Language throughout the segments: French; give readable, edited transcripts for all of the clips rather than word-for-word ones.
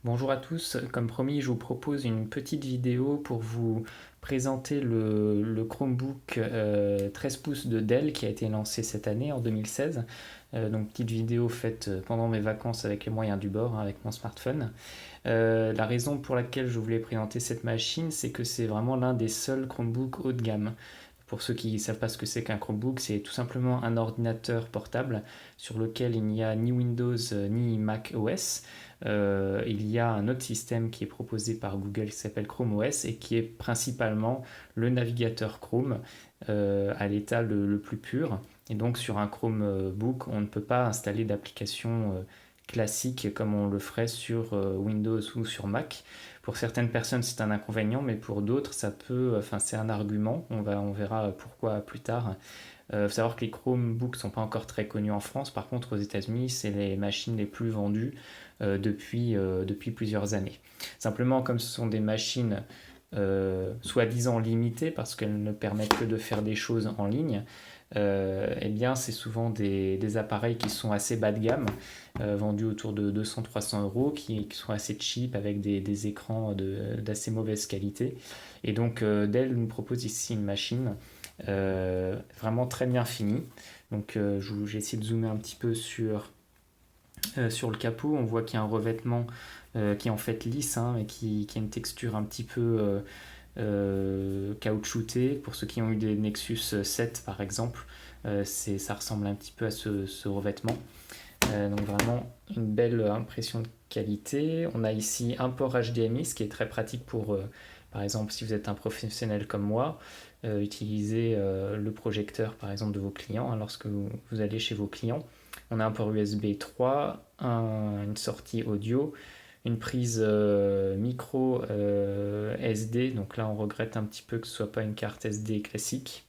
Bonjour à tous, comme promis je vous propose une petite vidéo pour vous présenter le Chromebook 13 pouces de Dell qui a été lancé cette année en 2016. Donc petite vidéo faite pendant mes vacances avec les moyens du bord, avec mon smartphone. La raison pour laquelle je voulais présenter cette machine, c'est que c'est vraiment l'un des seuls Chromebooks haut de gamme. Pour ceux qui ne savent pas ce que c'est qu'un Chromebook, c'est tout simplement un ordinateur portable sur lequel il n'y a ni Windows ni Mac OS. Il y a un autre système qui est proposé par Google qui s'appelle Chrome OS et qui est principalement le navigateur Chrome à l'état le plus pur. Et donc sur un Chromebook, on ne peut pas installer d'application classique comme on le ferait sur Windows ou sur Mac. Pour certaines personnes, c'est un inconvénient, mais pour d'autres, c'est un argument. On verra pourquoi plus tard. Faut savoir que les Chromebooks ne sont pas encore très connus en France. Par contre, aux États-Unis, c'est les machines les plus vendues depuis plusieurs années. Simplement, comme ce sont des machines soi-disant limitées parce qu'elles ne permettent que de faire des choses en ligne, eh bien, c'est souvent des appareils qui sont assez bas de gamme, vendus autour de 200-300 euros, qui sont assez cheap avec des écrans d'assez mauvaise qualité. Et donc, Dell nous propose ici une machine vraiment très bien finie. Donc, j'ai essayé de zoomer un petit peu sur le capot. On voit qu'il y a un revêtement qui est en fait lisse, hein, et qui a une texture un petit peu caoutchoutée. Pour ceux qui ont eu des Nexus 7 par exemple, ça ressemble un petit peu à ce revêtement. Donc vraiment une belle impression de qualité. On a ici un port HDMI, ce qui est très pratique pour, par exemple, si vous êtes un professionnel comme moi, utiliser le projecteur, par exemple, de vos clients, hein, lorsque vous allez chez vos clients. On a un port USB 3, une sortie audio, une prise micro SD. Donc là, on regrette un petit peu que ce ne soit pas une carte SD classique,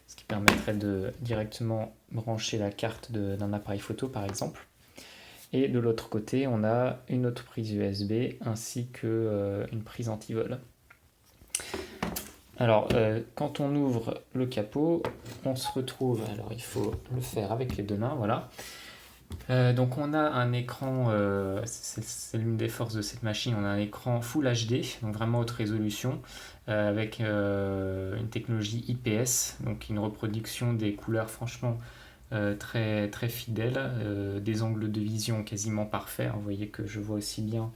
ce qui permettrait de directement brancher la carte d'un appareil photo par exemple. Et de l'autre côté, on a une autre prise USB ainsi qu'une prise anti-vol. Alors, quand on ouvre le capot, on se retrouve, alors il faut le faire avec les deux mains, voilà. Donc on a un écran, c'est l'une des forces de cette machine, on a un écran Full HD, donc vraiment haute résolution, avec une technologie IPS, donc une reproduction des couleurs franchement très, très fidèle, des angles de vision quasiment parfaits. Vous voyez que je vois aussi bien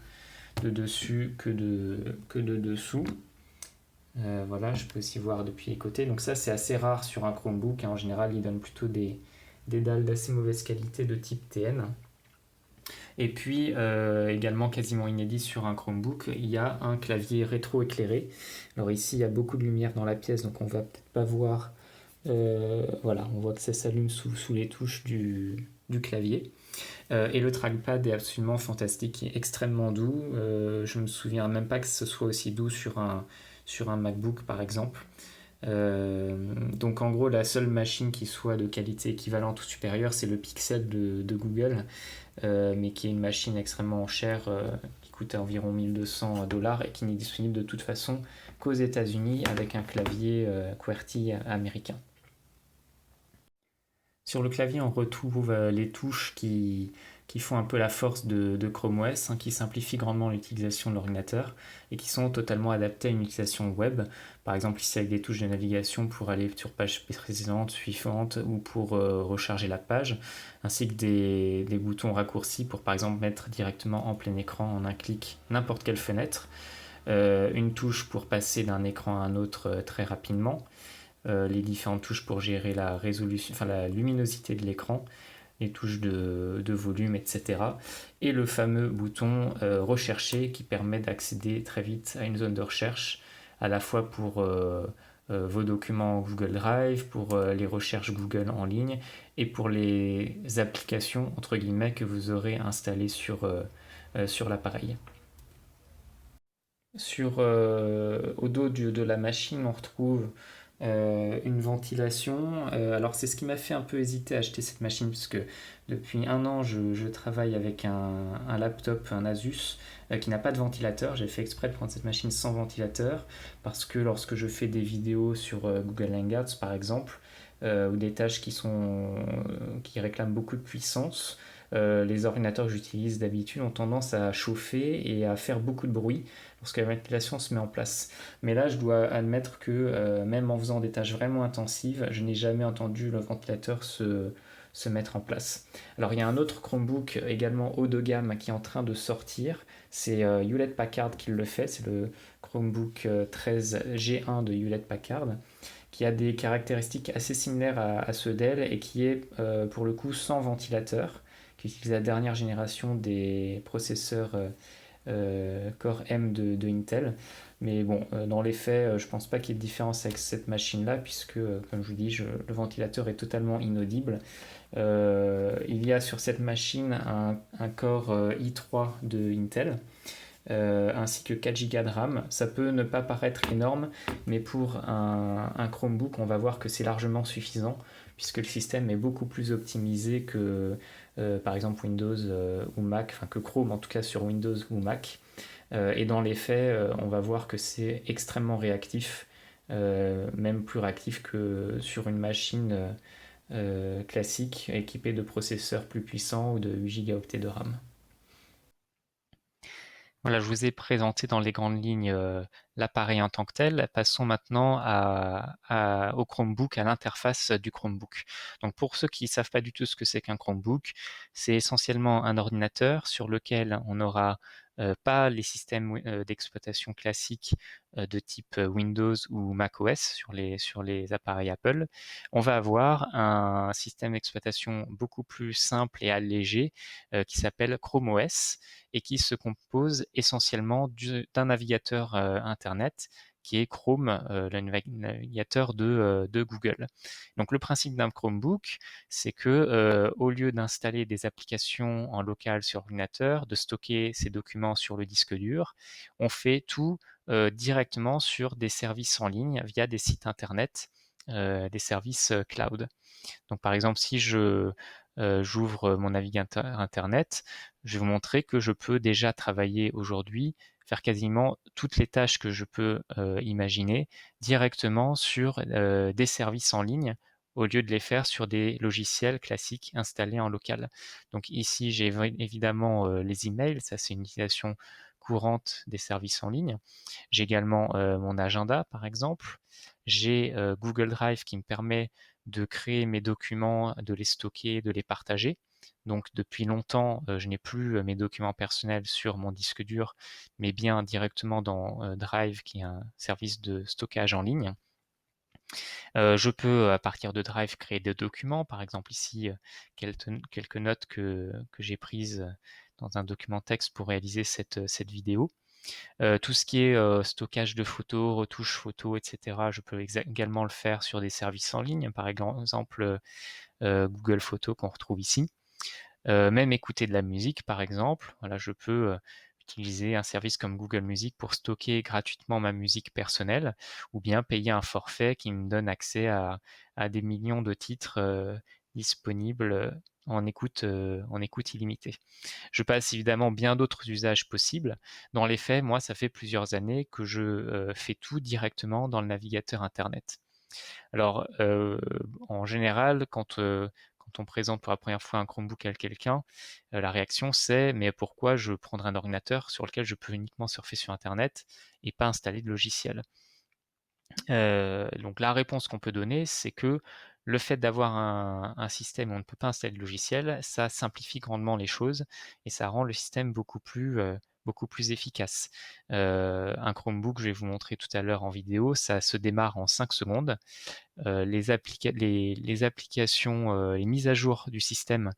de dessus que de dessous. Voilà, je peux aussi voir depuis les côtés. Donc ça, c'est assez rare sur un Chromebook, hein. En général, il donne plutôt des dalles d'assez mauvaise qualité de type TN. Et puis, également quasiment inédit sur un Chromebook, il y a un clavier rétro-éclairé. Alors ici, il y a beaucoup de lumière dans la pièce, donc on va peut-être pas voir. Voilà, on voit que ça s'allume sous les touches du clavier. Et le trackpad est absolument fantastique, il est extrêmement doux. Je me souviens même pas que ce soit aussi doux sur un MacBook par exemple. Donc en gros, la seule machine qui soit de qualité équivalente ou supérieure, c'est le Pixel de Google, mais qui est une machine extrêmement chère, qui coûte environ 1200 $ et qui n'est disponible de toute façon qu'aux États-Unis avec un clavier QWERTY américain. Sur le clavier, on retrouve les touches qui font un peu la force de Chrome OS, hein, qui simplifient grandement l'utilisation de l'ordinateur et qui sont totalement adaptées à une utilisation web. Par exemple, ici avec des touches de navigation pour aller sur page précédente, suivante ou pour recharger la page, ainsi que des boutons raccourcis pour par exemple mettre directement en plein écran en un clic n'importe quelle fenêtre. Une touche pour passer d'un écran à un autre très rapidement. Les différentes touches pour gérer la résolution, enfin la luminosité de l'écran, les touches de volume, etc. Et le fameux bouton rechercher qui permet d'accéder très vite à une zone de recherche, à la fois pour vos documents Google Drive, pour les recherches Google en ligne et pour les applications entre guillemets que vous aurez installées sur l'appareil. Au dos de la machine, on retrouve une ventilation. Alors c'est ce qui m'a fait un peu hésiter à acheter cette machine parce que depuis un an je travaille avec un laptop, un Asus qui n'a pas de ventilateur. J'ai fait exprès de prendre cette machine sans ventilateur parce que lorsque je fais des vidéos sur Google Hangouts par exemple, ou des tâches qui réclament beaucoup de puissance, les ordinateurs que j'utilise d'habitude ont tendance à chauffer et à faire beaucoup de bruit lorsque la ventilation se met en place. Mais là, je dois admettre que même en faisant des tâches vraiment intensives, je n'ai jamais entendu le ventilateur se mettre en place. Alors il y a un autre Chromebook également haut de gamme qui est en train de sortir. C'est Hewlett Packard qui le fait. C'est le Chromebook 13 G1 de Hewlett Packard qui a des caractéristiques assez similaires à ceux d'elle et qui est pour le coup sans ventilateur, qui utilise la dernière génération des processeurs Core M de Intel. Mais bon, dans les faits, je pense pas qu'il y ait de différence avec cette machine-là, puisque, comme je vous dis, le ventilateur est totalement inaudible. Il y a sur cette machine un Core i3 de Intel, ainsi que 4 Go de RAM. Ça peut ne pas paraître énorme, mais pour un Chromebook, on va voir que c'est largement suffisant, puisque le système est beaucoup plus optimisé que par exemple Windows ou Mac, enfin que Chrome en tout cas sur Windows ou Mac. Et dans les faits, on va voir que c'est extrêmement réactif, même plus réactif que sur une machine classique équipée de processeurs plus puissants ou de 8 Go de RAM. Voilà, je vous ai présenté dans les grandes lignes l'appareil en tant que tel. Passons maintenant au Chromebook, à l'interface du Chromebook. Donc pour ceux qui ne savent pas du tout ce que c'est qu'un Chromebook, c'est essentiellement un ordinateur sur lequel on n'aura pas les systèmes d'exploitation classiques de type Windows ou macOS sur les appareils Apple. On va avoir un système d'exploitation beaucoup plus simple et allégé qui s'appelle Chrome OS et qui se compose essentiellement d'un navigateur Internet qui est Chrome, le navigateur de Google. Donc le principe d'un Chromebook, c'est que au lieu d'installer des applications en local sur l'ordinateur, de stocker ces documents sur le disque dur, on fait tout directement sur des services en ligne via des sites internet, des services cloud. Donc par exemple, si j'ouvre mon navigateur internet, je vais vous montrer que je peux déjà travailler aujourd'hui, faire quasiment toutes les tâches que je peux imaginer directement sur des services en ligne au lieu de les faire sur des logiciels classiques installés en local. Donc ici, j'ai évidemment les emails, ça c'est une utilisation courante des services en ligne. J'ai également mon agenda, par exemple. J'ai Google Drive qui me permet de créer mes documents, de les stocker, de les partager. Donc depuis longtemps, je n'ai plus mes documents personnels sur mon disque dur, mais bien directement dans Drive, qui est un service de stockage en ligne. Je peux, à partir de Drive, créer des documents. Par exemple, ici, quelques notes que j'ai prises dans un document texte pour réaliser cette vidéo. Tout ce qui est stockage de photos, retouches photos, etc., je peux également le faire sur des services en ligne, par exemple Google Photos qu'on retrouve ici. Même écouter de la musique, par exemple. Voilà, je peux utiliser un service comme Google Music pour stocker gratuitement ma musique personnelle, ou bien payer un forfait qui me donne accès à des millions de titres disponibles en écoute illimitée. Je passe évidemment bien d'autres usages possibles. Dans les faits, moi, ça fait plusieurs années que je fais tout directement dans le navigateur Internet. Alors, en général, quand on présente pour la première fois un Chromebook à quelqu'un, la réaction c'est mais pourquoi je prendrais un ordinateur sur lequel je peux uniquement surfer sur Internet et pas installer de logiciel. Donc la réponse qu'on peut donner, c'est que le fait d'avoir un système où on ne peut pas installer de logiciel, ça simplifie grandement les choses et ça rend le système beaucoup plus efficace. Un Chromebook, je vais vous montrer tout à l'heure en vidéo, ça se démarre en 5 secondes. Les applications, les mises à jour du système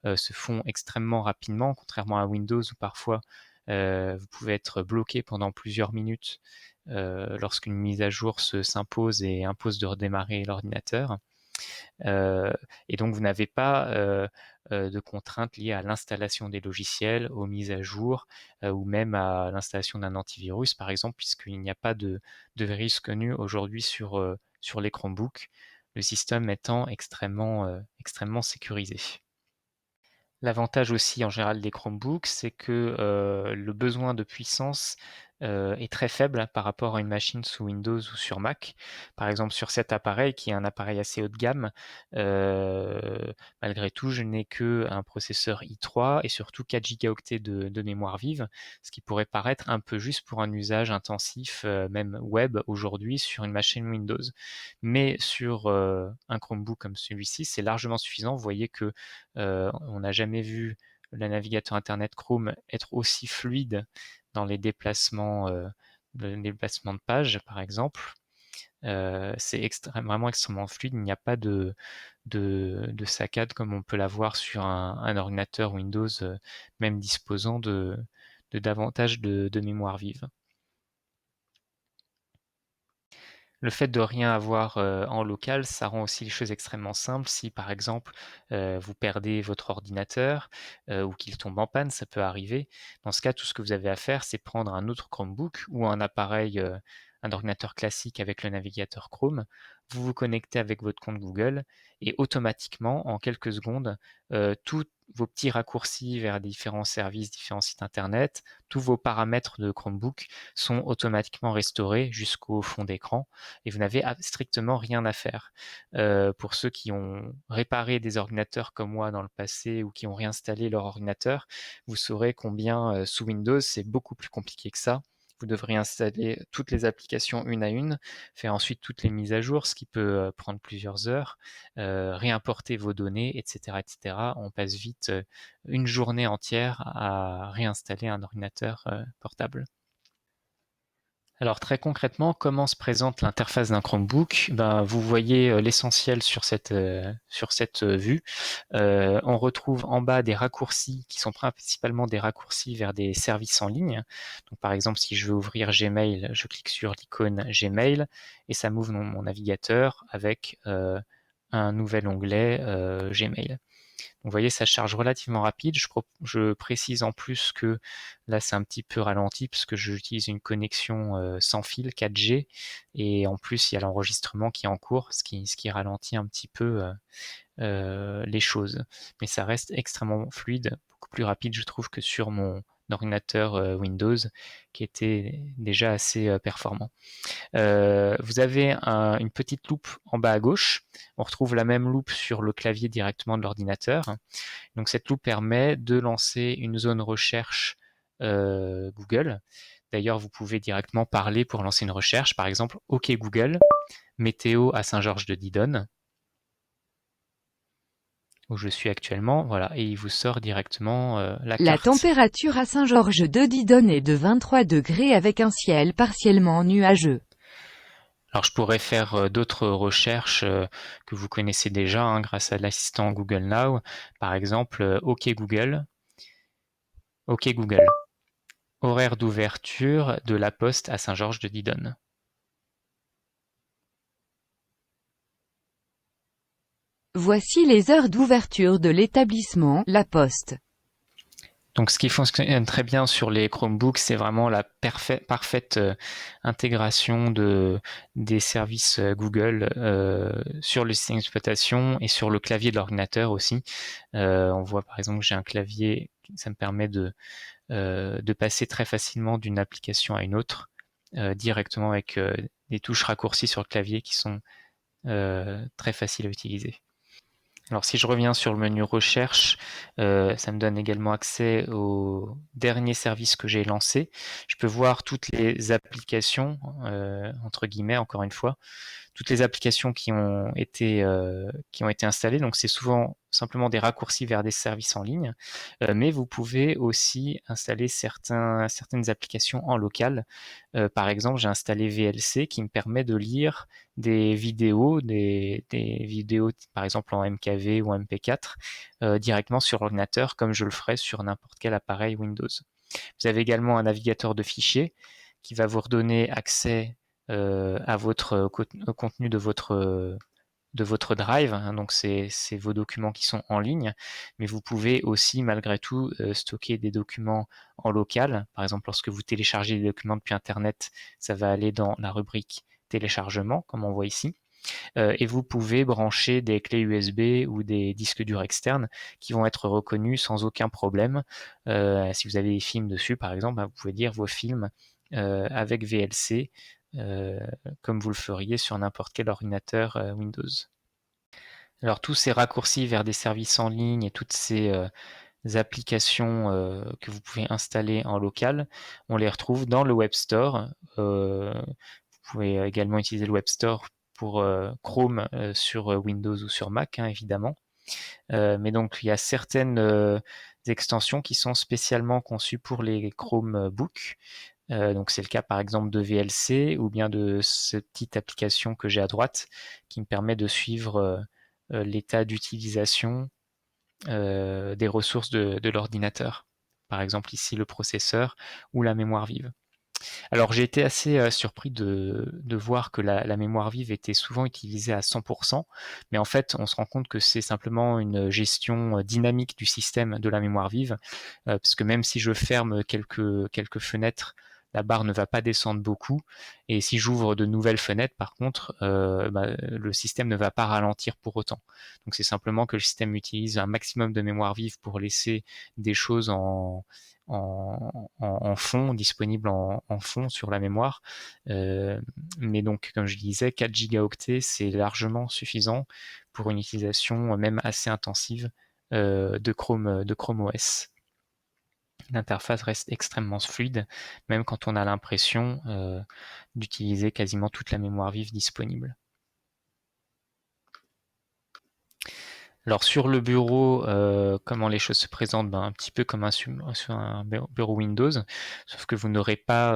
se font extrêmement rapidement, contrairement à Windows où parfois vous pouvez être bloqué pendant plusieurs minutes lorsqu'une mise à jour s'impose et impose de redémarrer l'ordinateur. Et donc vous n'avez pas de contraintes liées à l'installation des logiciels, aux mises à jour ou même à l'installation d'un antivirus par exemple, puisqu'il n'y a pas de virus connu aujourd'hui sur les Chromebooks, le système étant extrêmement sécurisé. L'avantage aussi en général des Chromebooks, c'est que le besoin de puissance est très faible par rapport à une machine sous Windows ou sur Mac. Par exemple, sur cet appareil, qui est un appareil assez haut de gamme, malgré tout, je n'ai qu'un processeur i3 et surtout 4 gigaoctets de mémoire vive, ce qui pourrait paraître un peu juste pour un usage intensif, même web aujourd'hui, sur une machine Windows. Mais sur un Chromebook comme celui-ci, c'est largement suffisant. Vous voyez que on n'a jamais vu le navigateur Internet Chrome être aussi fluide dans les déplacements de page, par exemple. C'est vraiment extrêmement fluide. Il n'y a pas de saccade comme on peut l'avoir sur un ordinateur Windows, même disposant de davantage de mémoire vive. Le fait de rien avoir en local, ça rend aussi les choses extrêmement simples. Si par exemple vous perdez votre ordinateur ou qu'il tombe en panne, ça peut arriver. Dans ce cas, tout ce que vous avez à faire, c'est prendre un autre Chromebook ou un appareil, un ordinateur classique avec le navigateur Chrome. Vous vous connectez avec votre compte Google et automatiquement, en quelques secondes, tous vos petits raccourcis vers différents services, différents sites internet, tous vos paramètres de Chromebook sont automatiquement restaurés jusqu'au fond d'écran et vous n'avez strictement rien à faire. Pour ceux qui ont réparé des ordinateurs comme moi dans le passé ou qui ont réinstallé leur ordinateur, vous saurez combien sous Windows c'est beaucoup plus compliqué que ça. Vous devrez installer toutes les applications une à une, faire ensuite toutes les mises à jour, ce qui peut prendre plusieurs heures, réimporter vos données, etc., etc. On passe vite une journée entière à réinstaller un ordinateur portable. Alors très concrètement, comment se présente l'interface d'un Chromebook? Ben, vous voyez l'essentiel sur cette vue. On retrouve en bas des raccourcis qui sont principalement des raccourcis vers des services en ligne. Donc, par exemple, si je veux ouvrir Gmail, je clique sur l'icône Gmail et ça m'ouvre mon navigateur avec un nouvel onglet Gmail. Vous voyez, ça charge relativement rapide. Je précise en plus que là, c'est un petit peu ralenti parce que j'utilise une connexion sans fil 4G et en plus, il y a l'enregistrement qui est en cours, ce qui ralentit un petit peu les choses. Mais ça reste extrêmement fluide, beaucoup plus rapide, je trouve, que sur mon ordinateur Windows qui était déjà assez performant. Vous avez une petite loupe en bas à gauche. On retrouve la même loupe sur le clavier directement de l'ordinateur. Donc cette loupe permet de lancer une zone recherche Google. D'ailleurs, vous pouvez directement parler pour lancer une recherche. Par exemple, OK Google, météo à Saint-Georges-de-Didonne, où je suis actuellement. Voilà, et il vous sort directement la La carte. température à Saint-Georges-de-Didonne est de 23 degrés avec un ciel partiellement nuageux. Alors je pourrais faire d'autres recherches que vous connaissez déjà hein, grâce à l'assistant Google Now. Par exemple, OK Google. OK Google. Horaire d'ouverture de la Poste à Saint-Georges-de-Didonne. Voici les heures d'ouverture de l'établissement La Poste. Donc ce qui fonctionne très bien sur les Chromebooks, c'est vraiment la parfaite intégration des services Google sur le système d'exploitation et sur le clavier de l'ordinateur aussi. On voit par exemple que j'ai un clavier, ça me permet de passer très facilement d'une application à une autre directement avec des touches raccourcies sur le clavier qui sont très faciles à utiliser. Alors si je reviens sur le menu recherche, ça me donne également accès aux derniers services que j'ai lancés. Je peux voir toutes les applications, entre guillemets, encore une fois, toutes les applications qui ont été installées. Donc c'est souvent simplement des raccourcis vers des services en ligne, mais vous pouvez aussi installer certaines applications en local. Par exemple, j'ai installé VLC qui me permet de lire des vidéos, des vidéos par exemple en MKV ou MP4 directement sur l'ordinateur comme je le ferais sur n'importe quel appareil Windows. Vous avez également un navigateur de fichiers qui va vous redonner accès à votre au contenu de votre drive, hein, donc c'est vos documents qui sont en ligne, mais vous pouvez aussi malgré tout stocker des documents en local. Par exemple, lorsque vous téléchargez des documents depuis Internet, ça va aller dans la rubrique téléchargement, comme on voit ici. Et vous pouvez brancher des clés USB ou des disques durs externes qui vont être reconnus sans aucun problème. Si vous avez des films dessus, par exemple, vous pouvez lire vos films avec VLC, comme vous le feriez sur n'importe quel ordinateur Windows. Alors tous ces raccourcis vers des services en ligne et toutes ces applications que vous pouvez installer en local, on les retrouve dans le Web Store. Vous pouvez également utiliser le Web Store pour Chrome sur Windows ou sur Mac, évidemment. Mais donc il y a certaines extensions qui sont spécialement conçues pour les Chromebooks. Donc c'est le cas par exemple de VLC ou bien de cette petite application que j'ai à droite qui me permet de suivre l'état d'utilisation des ressources de l'ordinateur. Par exemple ici le processeur ou la mémoire vive. Alors j'ai été assez surpris de voir que la mémoire vive était souvent utilisée à 100%, mais en fait on se rend compte que c'est simplement une gestion dynamique du système de la mémoire vive, parce que même si je ferme quelques fenêtres, la barre ne va pas descendre beaucoup, et si j'ouvre de nouvelles fenêtres, par contre, le système ne va pas ralentir pour autant. Donc c'est simplement que le système utilise un maximum de mémoire vive pour laisser des choses en fond, disponible en fond sur la mémoire. Mais donc, comme je disais, 4 gigaoctets, c'est largement suffisant pour une utilisation même assez intensive de Chrome OS. L'interface reste extrêmement fluide, même quand on a l'impression d'utiliser quasiment toute la mémoire vive disponible. Alors sur le bureau, comment les choses se présentent, un petit peu comme sur un bureau Windows, sauf que vous n'aurez pas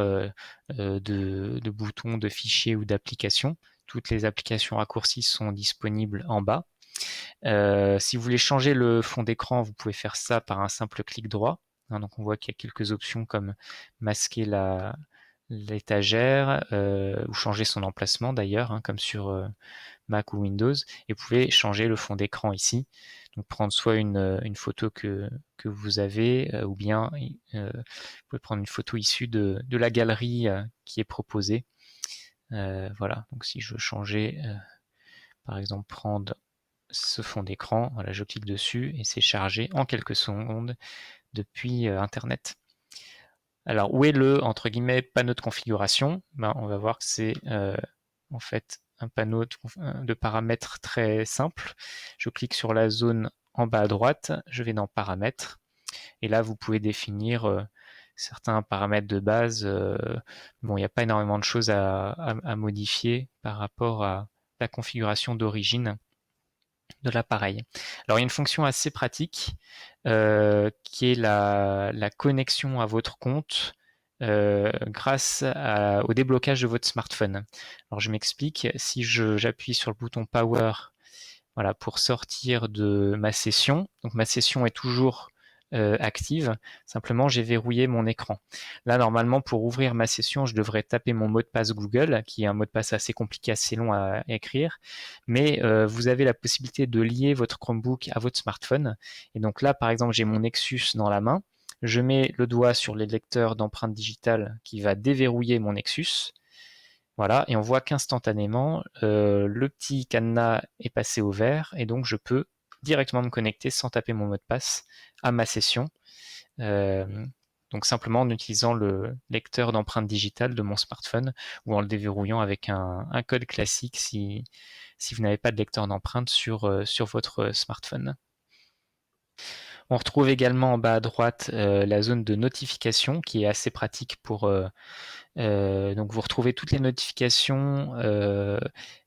de boutons, de fichiers ou d'applications. Toutes les applications raccourcies sont disponibles en bas. Si vous voulez changer le fond d'écran, vous pouvez faire ça par un simple clic droit. Donc on voit qu'il y a quelques options comme masquer l'étagère ou changer son emplacement d'ailleurs, comme sur Mac ou Windows, et vous pouvez changer le fond d'écran ici. Donc prendre soit une photo que vous avez, ou bien vous pouvez prendre une photo issue de la galerie qui est proposée. Voilà, donc si je veux changer, par exemple prendre ce fond d'écran, voilà, je clique dessus et c'est chargé en quelques secondes depuis Internet. Alors où est le entre guillemets panneau de configuration? On va voir que c'est en fait un panneau de paramètres très simple. Je clique sur la zone en bas à droite, je vais dans paramètres et là vous pouvez définir certains paramètres de base. Bon, il n'y a pas énormément de choses à modifier par rapport à la configuration d'origine de l'appareil. Alors il y a une fonction assez pratique qui est la connexion à votre compte grâce au déblocage de votre smartphone. Alors je m'explique, si j'appuie sur le bouton Power, voilà, pour sortir de ma session, donc ma session est toujours active, simplement j'ai verrouillé mon écran. Là normalement pour ouvrir ma session je devrais taper mon mot de passe Google, qui est un mot de passe assez compliqué, assez long à écrire, mais vous avez la possibilité de lier votre Chromebook à votre smartphone, et donc là par exemple j'ai mon Nexus dans la main, je mets le doigt sur le lecteur d'empreintes digitales qui va déverrouiller mon Nexus. Voilà, et on voit qu'instantanément, le petit cadenas est passé au vert, et donc je peux directement me connecter sans taper mon mot de passe à ma session. Donc simplement en utilisant le lecteur d'empreintes digitales de mon smartphone ou en le déverrouillant avec un code classique si vous n'avez pas de lecteur d'empreintes sur votre smartphone. On retrouve également en bas à droite la zone de notification qui est assez pratique pour donc vous retrouvez toutes les notifications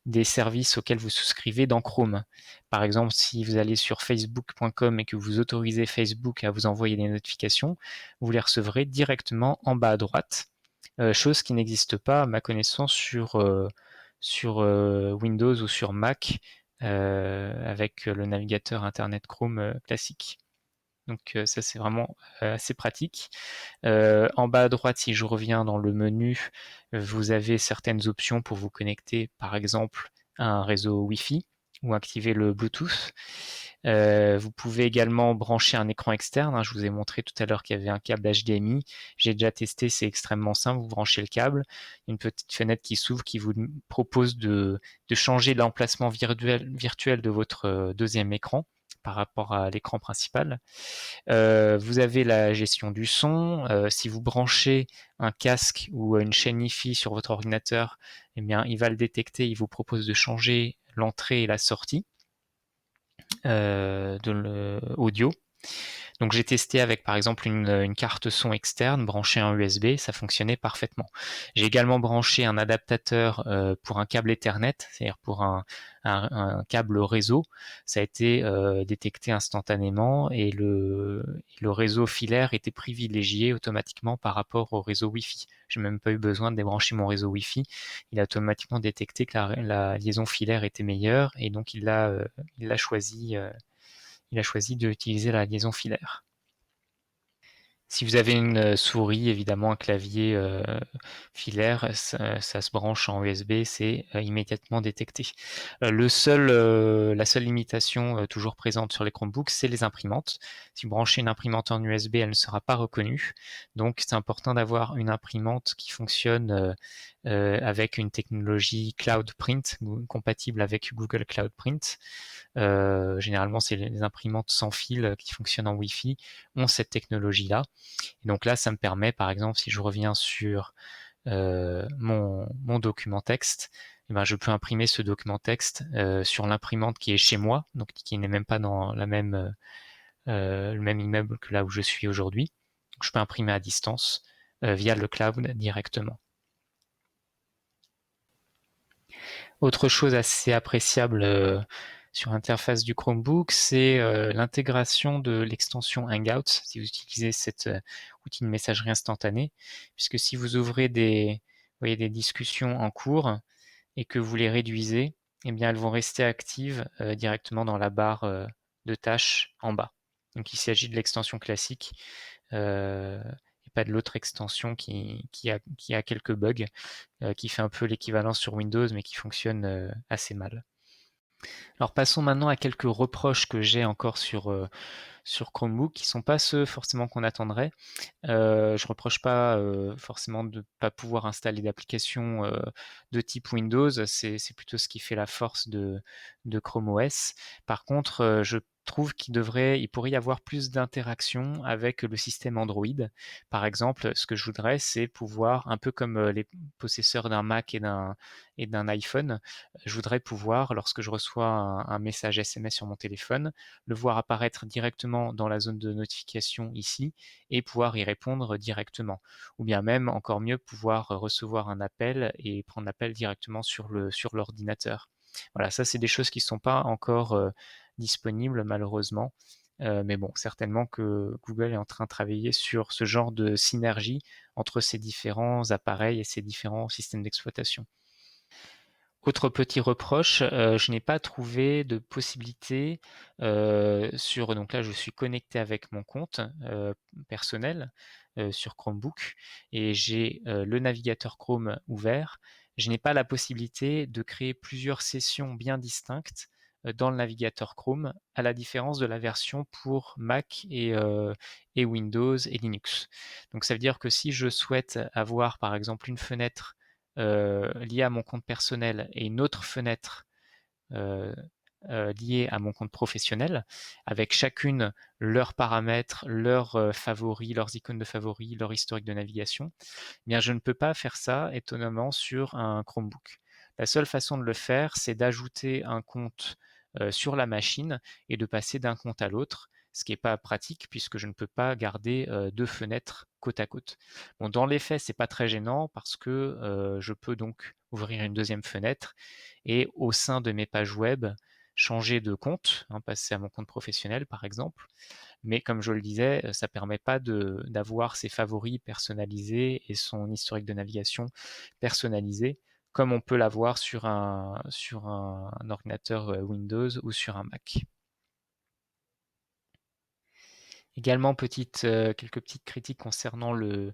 des services auxquels vous souscrivez dans Chrome. Par exemple, si vous allez sur facebook.com et que vous autorisez Facebook à vous envoyer des notifications, vous les recevrez directement en bas à droite, chose qui n'existe pas à ma connaissance sur Windows ou sur Mac avec le navigateur Internet Chrome classique. Donc ça c'est vraiment assez pratique. En bas à droite, si je reviens dans le menu, vous avez certaines options pour vous connecter, par exemple à un réseau Wi-Fi ou activer le Bluetooth. Vous pouvez également brancher un écran externe. Je vous ai montré tout à l'heure qu'il y avait un câble HDMI. J'ai déjà testé, c'est extrêmement simple. Vous branchez le câble, une petite fenêtre qui s'ouvre qui vous propose de changer l'emplacement virtuel de votre deuxième écran par rapport à l'écran principal. Vous avez la gestion du son. Si vous branchez un casque ou une chaîne Hi-Fi sur votre ordinateur, eh bien, il va le détecter. Il vous propose de changer l'entrée et la sortie de l'audio. Donc j'ai testé avec par exemple une carte son externe branchée en USB, ça fonctionnait parfaitement. J'ai également branché un adaptateur pour un câble Ethernet, c'est-à-dire pour un câble réseau. Ça a été détecté instantanément et le réseau filaire était privilégié automatiquement par rapport au réseau Wi-Fi. J'ai même pas eu besoin de débrancher mon réseau Wi-Fi. Il a automatiquement détecté que la liaison filaire était meilleure et donc il a choisi d'utiliser la liaison filaire. Si vous avez une souris, évidemment un clavier filaire, ça se branche en USB, c'est immédiatement détecté. La seule limitation toujours présente sur les Chromebooks, c'est les imprimantes. Si vous branchez une imprimante en USB, elle ne sera pas reconnue. Donc c'est important d'avoir une imprimante qui fonctionne avec une technologie Cloud Print, compatible avec Google Cloud Print. Généralement, c'est les imprimantes sans fil qui fonctionnent en Wi-Fi ont cette technologie-là. Et donc là, ça me permet, par exemple, si je reviens sur mon document texte, eh ben, je peux imprimer ce document texte sur l'imprimante qui est chez moi, donc qui n'est même pas dans le même immeuble que là où je suis aujourd'hui. Je peux imprimer à distance via le cloud directement. Autre chose assez appréciable sur l'interface du Chromebook, c'est l'intégration de l'extension Hangout, si vous utilisez cet outil de messagerie instantanée, puisque si vous ouvrez des discussions en cours et que vous les réduisez, eh bien elles vont rester actives directement dans la barre de tâches en bas. Donc il s'agit de l'extension classique et pas de l'autre extension qui a quelques bugs, qui fait un peu l'équivalent sur Windows, mais qui fonctionne assez mal. Alors passons maintenant à quelques reproches que j'ai encore sur Chromebook, qui sont pas ceux forcément qu'on attendrait. Je reproche pas forcément de ne pas pouvoir installer d'applications de type Windows, c'est plutôt ce qui fait la force de Chrome OS. Par contre, je trouve il pourrait y avoir plus d'interaction avec le système Android. Par exemple, ce que je voudrais, c'est pouvoir, un peu comme les possesseurs d'un Mac et d'un iPhone, je voudrais pouvoir, lorsque je reçois un message SMS sur mon téléphone, le voir apparaître directement dans la zone de notification ici et pouvoir y répondre directement. Ou bien même, encore mieux, pouvoir recevoir un appel et prendre l'appel directement sur l'ordinateur. Voilà, ça c'est des choses qui ne sont pas encore disponibles malheureusement. Mais bon, certainement que Google est en train de travailler sur ce genre de synergie entre ces différents appareils et ces différents systèmes d'exploitation. Autre petit reproche, je n'ai pas trouvé de possibilité donc là je suis connecté avec mon compte personnel sur Chromebook et j'ai le navigateur Chrome ouvert. Je n'ai pas la possibilité de créer plusieurs sessions bien distinctes dans le navigateur Chrome, à la différence de la version pour Mac et Windows et Linux. Donc ça veut dire que si je souhaite avoir par exemple une fenêtre liée à mon compte personnel et une autre fenêtre euh, liée à mon compte professionnel, avec chacune leurs paramètres, leurs favoris, leurs icônes de favoris, leur historique de navigation, eh bien je ne peux pas faire ça étonnamment sur un Chromebook. La seule façon de le faire, c'est d'ajouter un compte sur la machine et de passer d'un compte à l'autre, ce qui n'est pas pratique puisque je ne peux pas garder deux fenêtres côte à côte. Bon, dans les faits, c'est pas très gênant parce que je peux donc ouvrir une deuxième fenêtre et au sein de mes pages web changer de compte, passer à mon compte professionnel par exemple. Mais comme je le disais, ça permet pas d'avoir ses favoris personnalisés et son historique de navigation personnalisé comme on peut l'avoir sur un ordinateur Windows ou sur un Mac. Également, quelques petites critiques concernant le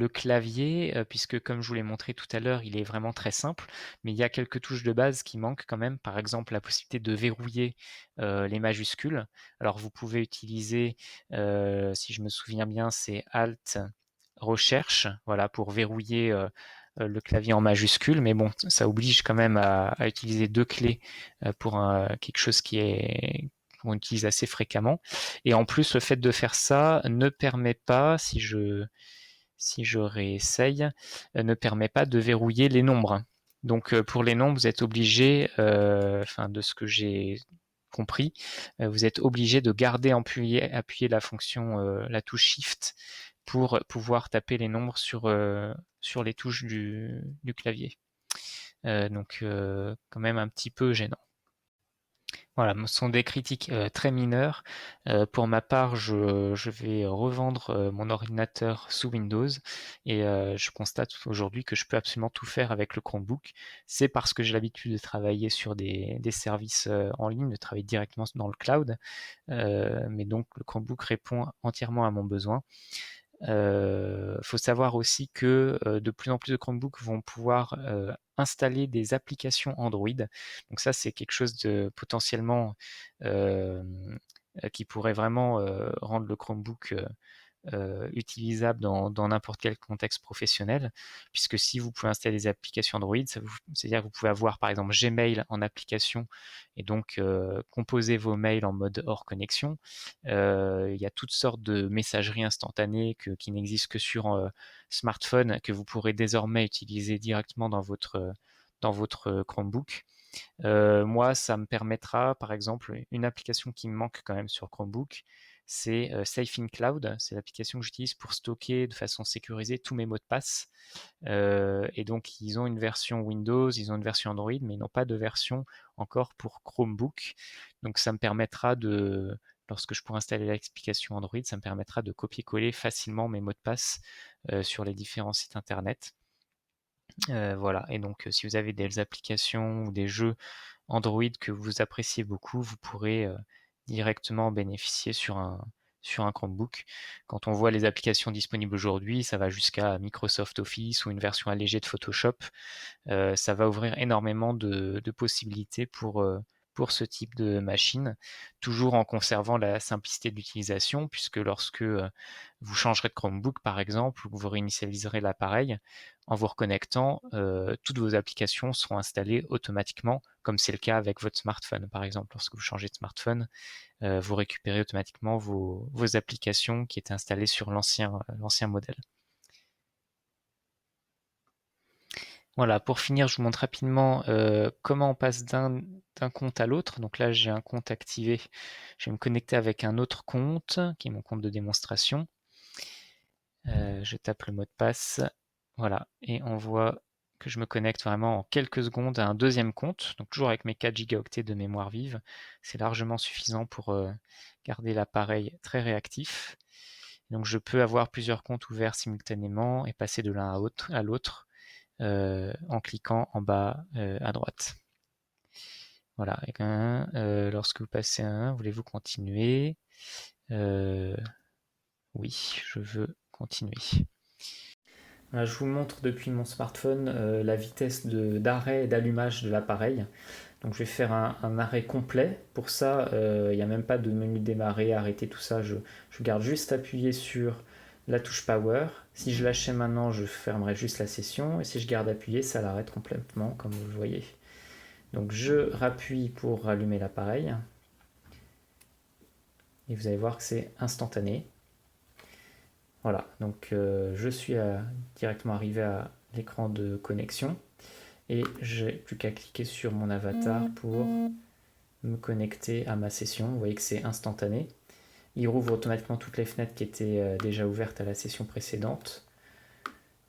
clavier, puisque comme je vous l'ai montré tout à l'heure, il est vraiment très simple, mais il y a quelques touches de base qui manquent quand même. Par exemple, la possibilité de verrouiller les majuscules. Alors, vous pouvez utiliser, si je me souviens bien, c'est Alt Recherche, voilà, pour verrouiller le clavier en majuscule, mais bon, ça oblige quand même à utiliser deux clés pour quelque chose qu'on utilise assez fréquemment. Et en plus, le fait de faire ça ne permet pas, si je réessaye, ne permet pas de verrouiller les nombres. Donc pour les nombres, vous êtes obligé, de ce que j'ai compris, vous êtes obligé de garder appuyer la fonction, la touche Shift pour pouvoir taper les nombres sur les touches du clavier. Donc quand même un petit peu gênant. Voilà, ce sont des critiques très mineures. Pour ma part, je vais revendre mon ordinateur sous Windows et je constate aujourd'hui que je peux absolument tout faire avec le Chromebook. C'est parce que j'ai l'habitude de travailler sur des services en ligne, de travailler directement dans le cloud. Mais donc le Chromebook répond entièrement à mon besoin. Faut savoir aussi que de plus en plus de Chromebooks vont pouvoir installer des applications Android. Donc ça, c'est quelque chose de potentiellement euh, qui pourrait vraiment rendre le Chromebook utilisable dans n'importe quel contexte professionnel, puisque si vous pouvez installer des applications Android, c'est-à-dire que vous pouvez avoir par exemple Gmail en application et donc composer vos mails en mode hors connexion. Il y a toutes sortes de messageries instantanées qui n'existent que sur smartphone, que vous pourrez désormais utiliser directement dans votre Chromebook. Moi, ça me permettra, par exemple, une application qui me manque quand même sur Chromebook, c'est Safe in Cloud. C'est l'application que j'utilise pour stocker de façon sécurisée tous mes mots de passe. Et donc, ils ont une version Windows, ils ont une version Android, mais ils n'ont pas de version encore pour Chromebook. Donc, ça me permettra lorsque je pourrai installer l'application Android, ça me permettra de copier-coller facilement mes mots de passe sur les différents sites internet. Voilà, et donc si vous avez des applications ou des jeux Android que vous appréciez beaucoup, vous pourrez directement en bénéficier sur un Chromebook. Quand on voit les applications disponibles aujourd'hui, ça va jusqu'à Microsoft Office ou une version allégée de Photoshop. Ça va ouvrir énormément de possibilités pour ce type de machine, toujours en conservant la simplicité d'utilisation, puisque lorsque vous changerez de Chromebook, par exemple, ou que vous réinitialiserez l'appareil, en vous reconnectant, toutes vos applications seront installées automatiquement, comme c'est le cas avec votre smartphone, par exemple. Lorsque vous changez de smartphone, vous récupérez automatiquement vos applications qui étaient installées sur l'ancien modèle. Voilà, pour finir, je vous montre rapidement comment on passe d'un compte à l'autre. Donc là, j'ai un compte activé. Je vais me connecter avec un autre compte, qui est mon compte de démonstration. Je tape le mot de passe. Voilà, et on voit que je me connecte vraiment en quelques secondes à un deuxième compte. Donc toujours avec mes 4 gigaoctets de mémoire vive. C'est largement suffisant pour garder l'appareil très réactif. Donc je peux avoir plusieurs comptes ouverts simultanément et passer de l'un à l'autre. En cliquant en bas à droite. Voilà, lorsque vous passez à 1, voulez-vous continuer? Oui, je veux continuer. Voilà, je vous montre depuis mon smartphone la vitesse d'arrêt et d'allumage de l'appareil. Donc je vais faire un arrêt complet. Pour ça, il n'y a même pas de menu démarrer, arrêter, tout ça. Je garde juste appuyé sur la touche Power. Si je lâchais maintenant, je fermerai juste la session. Et si je garde appuyé, ça l'arrête complètement, comme vous le voyez. Donc je rappuie pour rallumer l'appareil. Et vous allez voir que c'est instantané. Voilà, donc je suis directement arrivé à l'écran de connexion. Et j'ai plus qu'à cliquer sur mon avatar pour me connecter à ma session. Vous voyez que c'est instantané. Il rouvre automatiquement toutes les fenêtres qui étaient déjà ouvertes à la session précédente.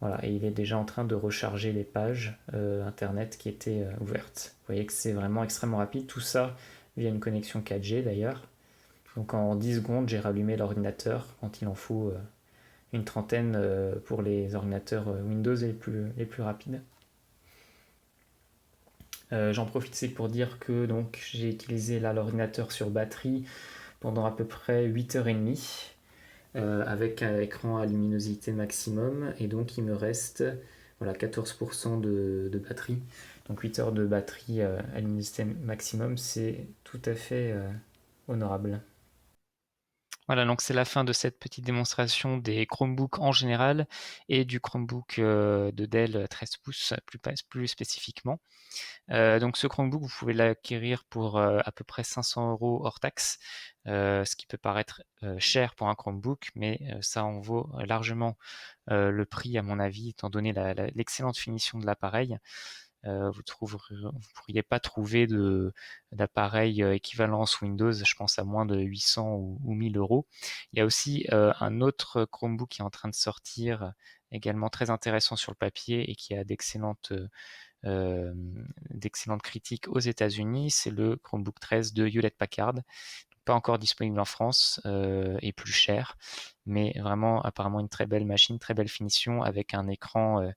Voilà, et il est déjà en train de recharger les pages internet qui étaient ouvertes. Vous voyez que c'est vraiment extrêmement rapide. Tout ça via une connexion 4G d'ailleurs. Donc en 10 secondes, j'ai rallumé l'ordinateur quand il en faut une trentaine pour les ordinateurs Windows les plus rapides. J'en profite, c'est pour dire que donc, j'ai utilisé là l'ordinateur sur batterie pendant à peu près 8h30 avec un écran à luminosité maximum et donc il me reste voilà, 14% de batterie. Donc 8 heures de batterie à luminosité maximum, c'est tout à fait honorable. Voilà, donc c'est la fin de cette petite démonstration des Chromebooks en général et du Chromebook de Dell 13 pouces plus spécifiquement. Donc ce Chromebook, vous pouvez l'acquérir pour à peu près 500 € hors taxe, ce qui peut paraître cher pour un Chromebook, mais ça en vaut largement le prix à mon avis, étant donné l'excellente finition de l'appareil. Vous pourriez pas trouver d'appareil équivalence Windows, je pense à moins de 800 ou 1000 €. Il y a aussi un autre Chromebook qui est en train de sortir, également très intéressant sur le papier et qui a d'excellentes critiques aux États-Unis, c'est le Chromebook 13 de Hewlett-Packard. Pas encore disponible en France et plus cher, mais vraiment apparemment une très belle machine, très belle finition avec un écran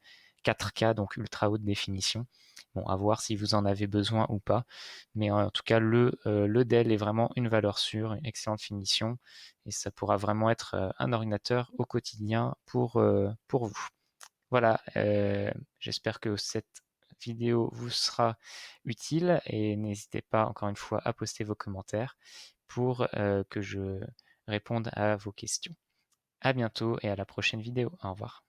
4K, donc ultra haute définition. Bon, à voir si vous en avez besoin ou pas, mais en tout cas le Dell est vraiment une valeur sûre, une excellente finition, et ça pourra vraiment être un ordinateur au quotidien pour vous. Voilà, j'espère que cette vidéo vous sera utile et n'hésitez pas encore une fois à poster vos commentaires pour que je réponde à vos questions. À bientôt et à la prochaine vidéo. Au revoir.